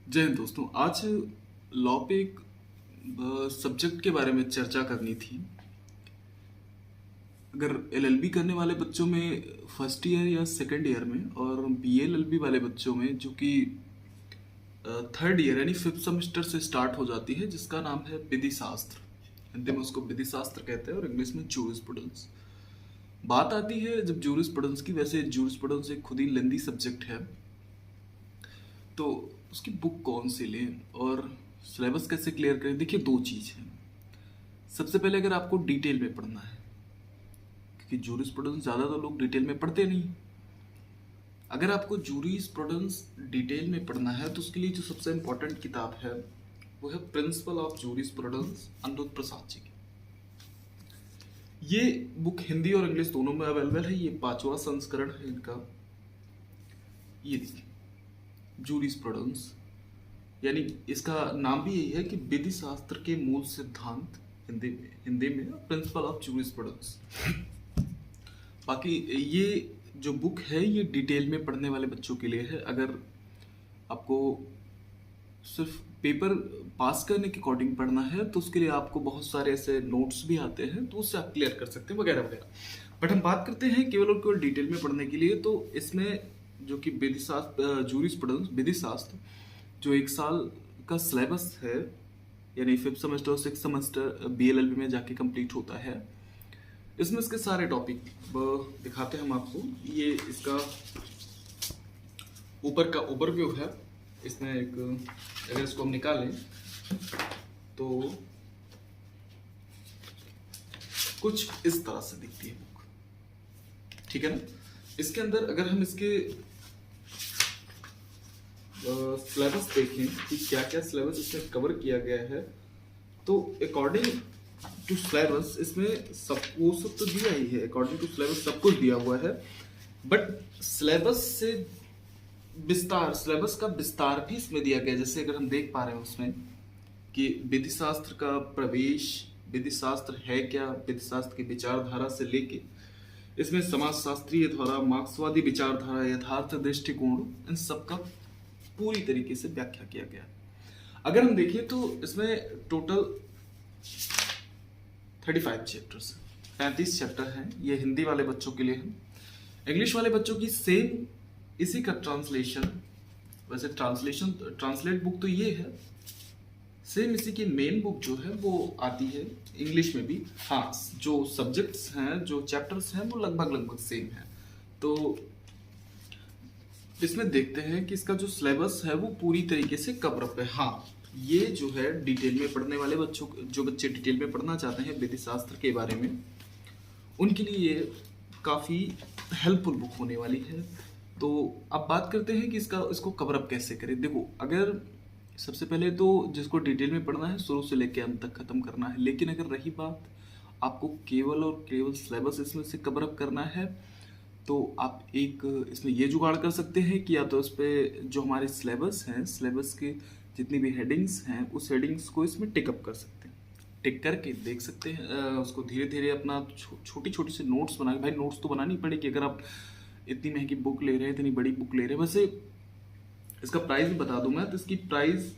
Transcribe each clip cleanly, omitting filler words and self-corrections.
जय हिंद दोस्तों। आज लॉ पे एक सब्जेक्ट के बारे में चर्चा करनी थी। अगर एलएलबी करने वाले बच्चों में फर्स्ट ईयर या सेकंड ईयर में, और बीए एलएलबी वाले बच्चों में जो कि थर्ड ईयर यानी फिफ्थ सेमेस्टर से स्टार्ट हो जाती है, जिसका नाम है विधि शास्त्र। हिंदी में उसको विधि शास्त्र कहते हैं और इंग्लिश में जूरिस्प्रूडेंस। बात आती है जब जूरिस्प्रूडेंस की, वैसे जूरिस्प्रूडेंस एक खुद ही लेंदी सब्जेक्ट है, तो उसकी बुक कौन सी लें और सिलेबस कैसे क्लियर करें। देखिए, दो चीज़ है। सबसे पहले अगर आपको डिटेल में पढ़ना है, क्योंकि जूरिस्प्रूडेंस ज़्यादातर लोग डिटेल में पढ़ते नहीं। अगर आपको जूरिस्प्रूडेंस डिटेल में पढ़ना है तो उसके लिए जो सबसे इम्पोर्टेंट किताब है वो है principle of jurisprudence, Anirudh Prasad ji की। ये बुक हिंदी और इंग्लिश दोनों में अवेलेबल है। ये 5वां संस्करण है इनका। ये देखिए, जूरिस्प्रूडेंस, यानी इसका नाम भी यही है कि विधि शास्त्र के मूल सिद्धांत, हिंदी में प्रिंसिपल ऑफ जूरिस्प्रूडेंस। बाकी ये जो बुक है ये डिटेल में पढ़ने वाले बच्चों के लिए है। अगर आपको सिर्फ पेपर पास करने के अकॉर्डिंग पढ़ना है तो उसके लिए आपको बहुत सारे ऐसे नोट्स भी आते हैं, तो उससे आप क्लियर कर सकते हैं वगैरह वगैरह। बट हम बात करते हैं केवल और केवल डिटेल में पढ़ने के लिए, तो इसमें जो कि विधि शास्त्र, जूरिस्प्रूडेंस विधि शास्त्र, जो एक साल का सिलेबस है, यानी फिफ्थ सेमेस्टर और सिक्स सेमेस्टर बीएलएलबी में जाके कंप्लीट होता है। इसमें इसके सारे टॉपिक दिखाते हैं हम आपको। ये इसका ऊपर का ओवरव्यू है। इसमें एक, अगर इसको हम निकालें तो कुछ इस तरह से दिखती है बुक, ठीक है ना। इसके अंदर अगर हम इसके सिलेबस देखें कि क्या क्या सिलेबस इसमें कवर किया गया है, तो अकॉर्डिंग टू सिलेबस इसमें वो सब तो दिया ही है। अकॉर्डिंग टू सिलेबस सब कुछ दिया हुआ है, बट सिलेबस का विस्तार भी इसमें दिया गया। जैसे अगर हम देख पा रहे हैं उसमें कि विधि शास्त्र का प्रवेश, विधि शास्त्र है क्या, विधि शास्त्र की विचारधारा से लेके इसमें समाजशास्त्रीय धारा, मार्क्सवादी विचारधारा, यथार्थ दृष्टिकोण, इन सब का पूरी तरीके से व्याख्या किया गया। अगर हम देखें तो इसमें टोटल 35 चैप्टर्स, 35 चैप्टर हैं। ये हिंदी वाले बच्चों के लिए है। इंग्लिश वाले बच्चों की सेम इसी का ट्रांसलेशन, वैसे ट्रांसलेट बुक तो ये है, सेम इसी की मेन बुक जो है वो आती है इंग्लिश में भी। हाँ, जो सब्जेक्ट्स हैं, जो चैप्टर्स हैं वो लगभग सेम है। तो इसमें देखते हैं कि इसका जो सिलेबस है वो पूरी तरीके से कवर अप है। हाँ, ये जो है डिटेल में पढ़ने वाले बच्चों, जो बच्चे डिटेल में पढ़ना चाहते हैं विधि शास्त्र के बारे में, उनके लिए ये काफ़ी हेल्पफुल बुक होने वाली है। तो अब बात करते हैं कि इसको कवर अप कैसे करें। देखो, अगर सबसे पहले तो जिसको डिटेल में पढ़ना है शुरू से लेकर अंत तक खत्म करना है, लेकिन अगर रही बात आपको केवल और केवल सिलेबस इसमें से कवर अप करना है, तो आप एक इसमें ये जुगाड़ कर सकते हैं कि या तो इस पर जो हमारे सिलेबस हैं, सिलेबस के जितनी भी हेडिंग्स हैं, उस हेडिंग्स को इसमें टिकअप कर सकते हैं। टिक करके देख सकते हैं, उसको धीरे धीरे अपना छोटी छोटी से नोट्स बना के, भाई नोट्स तो बनानी पड़ेगी अगर आप इतनी महंगी बुक ले रहे हैं, इतनी बड़ी बुक ले रहे हैं। वैसे इसका प्राइस भी बता दूं मैं, तो इसकी price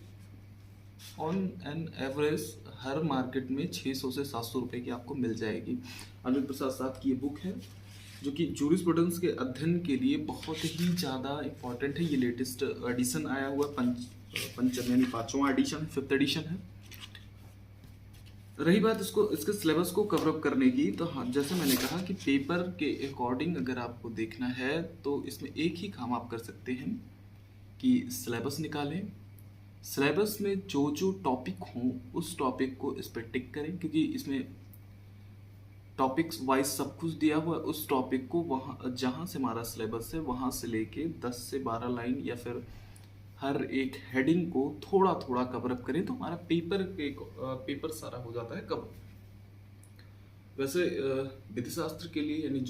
on an average her market में 600 से 700 रुपए की आपको मिल जाएगी। अनिरुद्ध प्रसाद साहब की ये बुक है, जो कि जूरिस्प्रूडेंस के अध्ययन के लिए बहुत ही ज़्यादा इम्पॉर्टेंट है। ये लेटेस्ट एडिशन आया हुआ पंचम यानी 5वां एडिशन, 5th एडिशन है। रही बात इसके सिलेबस को कवर अप करने की, तो हाँ, जैसे मैंने कहा कि पेपर के अकॉर्डिंग अगर आपको देखना है तो इसमें एक ही काम आप कर सकते हैं कि सिलेबस निकालें। सिलेबस में जो जो टॉपिक हों उस टॉपिक को इस पर टिक करें, क्योंकि इसमें टॉपिक्स वाइज सब कुछ दिया हुआ है। उस टॉपिक को वहाँ जहाँ से हमारा सिलेबस है वहाँ से लेके 10 से 12 लाइन या फिर हर एक हेडिंग को थोड़ा थोड़ा कवर अप करें, तो हमारा पेपर सारा हो जाता है कवर। वैसे विधि शास्त्र के लिए, यानी जो